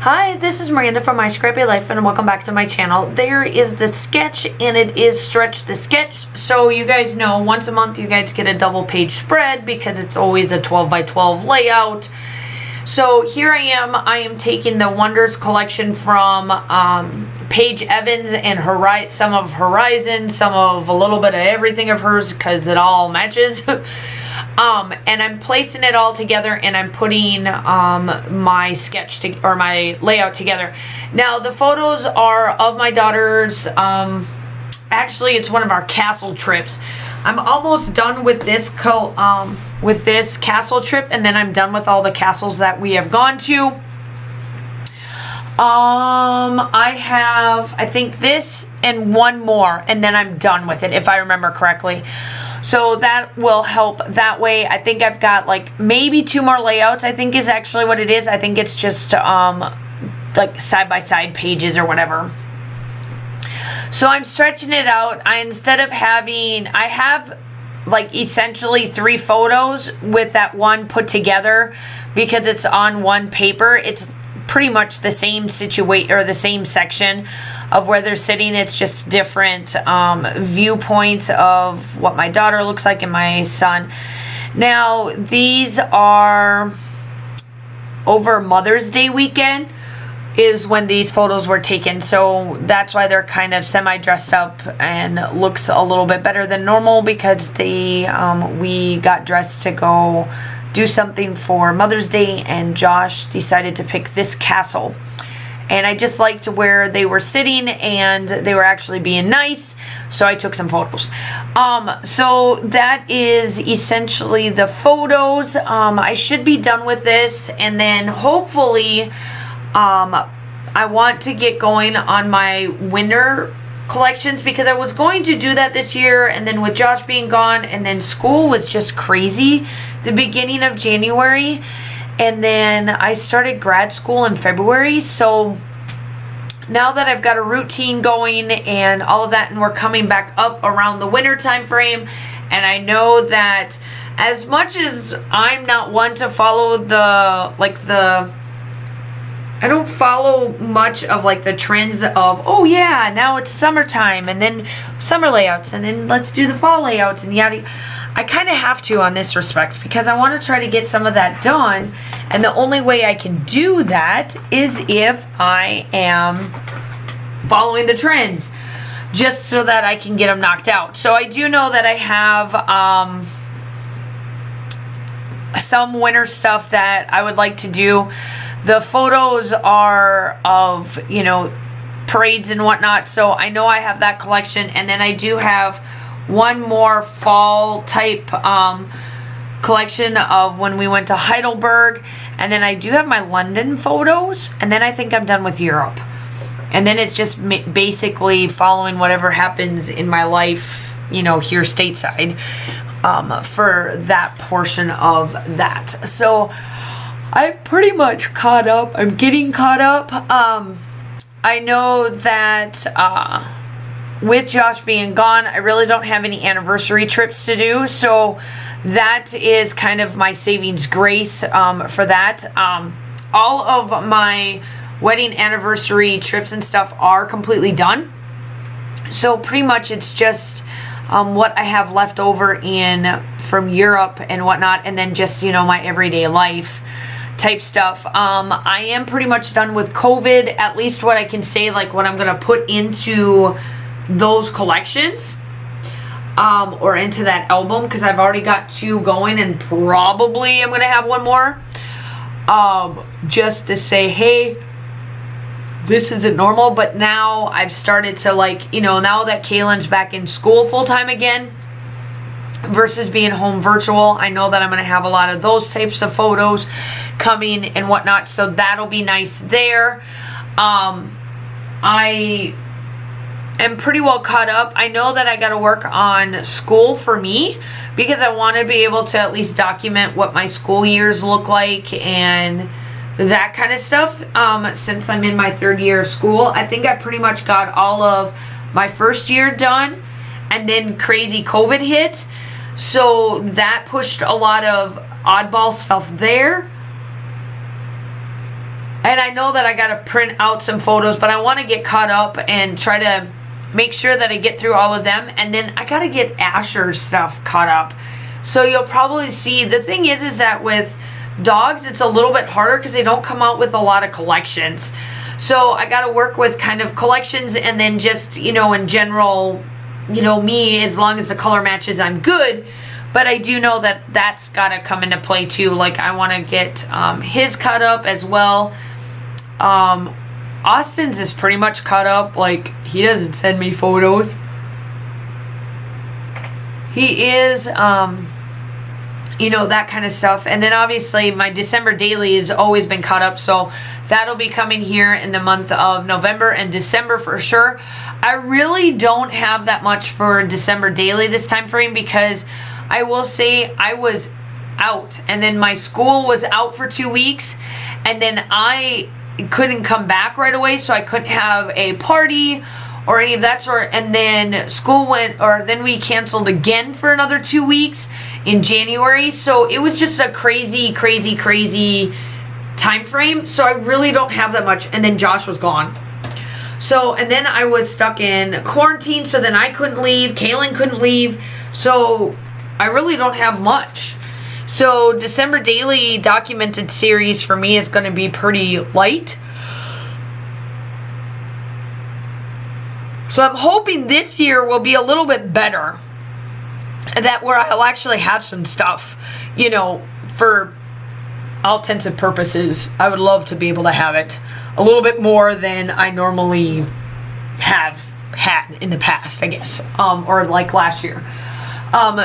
Hi, this is Miranda from My Scrappy Life and welcome back to my channel. There is the sketch and it is Stretch the Sketch. So you guys know once a month you guys get a double page spread because it's always a 12 by 12 layout. So here I am taking the Wonders collection from Paige Evans and some of Horizon, some of a little bit of everything of hers because it all matches. And I'm placing it all together and I'm putting my sketch or my layout together. Now the photos are of my daughter's, actually it's one of our castle trips. I'm almost done with this castle trip, and then I'm done with all the castles that we have gone to. I think this and one more, and then I'm done with it, if I remember correctly. So that will help. That way, I think I've got like maybe 2 more layouts, I think is actually what it is. I think it's just like side-by-side pages or whatever. So I'm stretching it out. I have like essentially 3 photos with that one put together because it's on one paper. It's pretty much the same situation or the same section of where they're sitting. It's just different viewpoints of what my daughter looks like and my son. Now these are over Mother's Day weekend is when these photos were taken, so that's why they're kind of semi-dressed up and looks a little bit better than normal because we got dressed to go do something for Mother's Day, and Josh decided to pick this castle. And I just liked where they were sitting and they were actually being nice, so I took some photos. So that is essentially the photos. I should be done with this, and then hopefully I want to get going on my winter collections because I was going to do that this year, and then with Josh being gone and then school was just crazy the beginning of January, and then I started grad school in February. So now that I've got a routine going and all of that, and we're coming back up around the winter time frame, and I know that as much as I'm not one to follow I don't follow much of like the trends of, oh yeah, now it's summertime and then summer layouts and then let's do the fall layouts and yada. I kind of have to on this respect because I want to try to get some of that done, and the only way I can do that is if I am following the trends, just so that I can get them knocked out. So I do know that I have some winter stuff that I would like to do. The photos are of, parades and whatnot, so I know I have that collection, and then I do have one more fall type collection of when we went to Heidelberg, and then I do have my London photos, and then I think I'm done with Europe, and then it's just basically following whatever happens in my life, here stateside, for that portion of that. So I'm pretty much caught up. I'm getting caught up. I know that with Josh being gone, I really don't have any anniversary trips to do. So that is kind of my savings grace for that. All of my wedding anniversary trips and stuff are completely done. So pretty much it's just what I have left over from Europe and whatnot, and then just, my everyday life type stuff. I am pretty much done with COVID, at least what I can say, like what I'm going to put into those collections, or into that album, because I've already got 2 going, and probably I'm going to have 1 more, just to say, hey, this isn't normal. But now I've started to now that Kaylin's back in school full-time again, versus being home virtual, I know that I'm going to have a lot of those types of photos coming and whatnot, so that'll be nice there. I am pretty well caught up. I know that I got to work on school for me because I want to be able to at least document what my school years look like and that kind of stuff. Since I'm in my 3rd year of school, I think I pretty much got all of my first year done, and then crazy COVID hit. So that pushed a lot of oddball stuff there. And I know that I got to print out some photos, but I want to get caught up and try to make sure that I get through all of them. And then I got to get Asher's stuff caught up. So you'll probably see, the thing is that with dogs, it's a little bit harder because they don't come out with a lot of collections. So I got to work with kind of collections, and then just, you know, in general, you know, me, as long as the color matches, I'm good. But I do know that that's got to come into play too. Like, I want to get his cut up as well. Austin's is pretty much caught up. Like, he doesn't send me photos. He is, you know, that kind of stuff. And then obviously my December daily has always been caught up. So that'll be coming here in the month of November and December for sure. I really don't have that much for December daily this time frame, because I will say I was out, and then my school was out for 2 weeks, and then I couldn't come back right away, so I couldn't have a party or any of that sort. And then school went, or then we canceled again for another 2 weeks in January. So it was just a crazy time frame. So I really don't have that much. And then Josh was gone. So, and then I was stuck in quarantine, so then I couldn't leave. Kaylin couldn't leave. So I really don't have much. So December daily documented series for me is going to be pretty light. So I'm hoping this year will be a little bit better. That where I'll actually have some stuff, you know, for all intents and purposes. I would love to be able to have it a little bit more than I normally have had in the past, I guess, or like last year.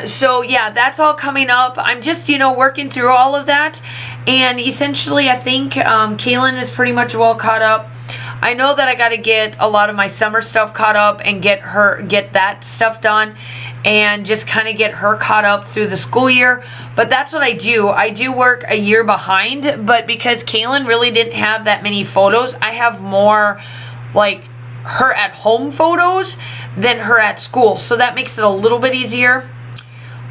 So yeah, that's all coming up. I'm just, you know, working through all of that, and essentially I think Kaylin is pretty much well caught up. I know that I got to get a lot of my summer stuff caught up and get that stuff done, and just kind of get her caught up through the school year. But that's what I do. I do work a year behind, but because Kaylin really didn't have that many photos, I have more like her at home photos than her at school. So that makes it a little bit easier.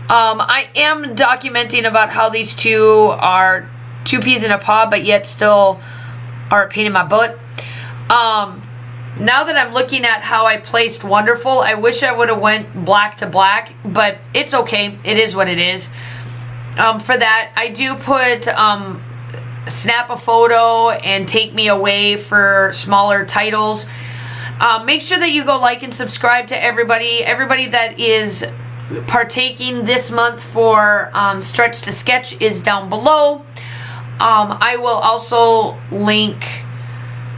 I am documenting about how these two are two peas in a pod, but yet still are a pain in my butt. Now that I'm looking at how I placed Wonderful, I wish I would have went black to black, but it's okay. It is what it is. For that, I do put snap a photo and take me away for smaller titles. Make sure that you go like and subscribe to everybody that is partaking this month for Stretch to Sketch is down below. I will also link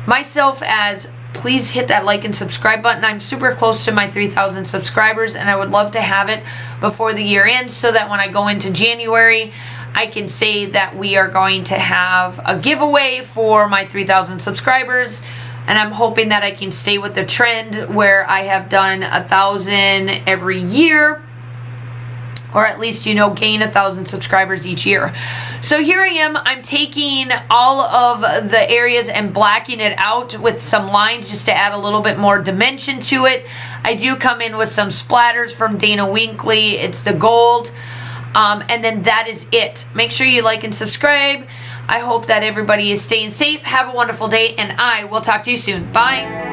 myself as please hit that like and subscribe button. I'm super close to my 3,000 subscribers, and I would love to have it before the year ends, so that when I go into January, I can say that we are going to have a giveaway for my 3,000 subscribers. And I'm hoping that I can stay with the trend where I have done 1,000 every year, or at least, you know, gain 1,000 subscribers each year. So here I am. I'm taking all of the areas and blacking it out with some lines just to add a little bit more dimension to it. I do come in with some splatters from Dana Winkley. It's the gold. And then that is it. Make sure you like and subscribe. I hope that everybody is staying safe. Have a wonderful day, and I will talk to you soon. Bye.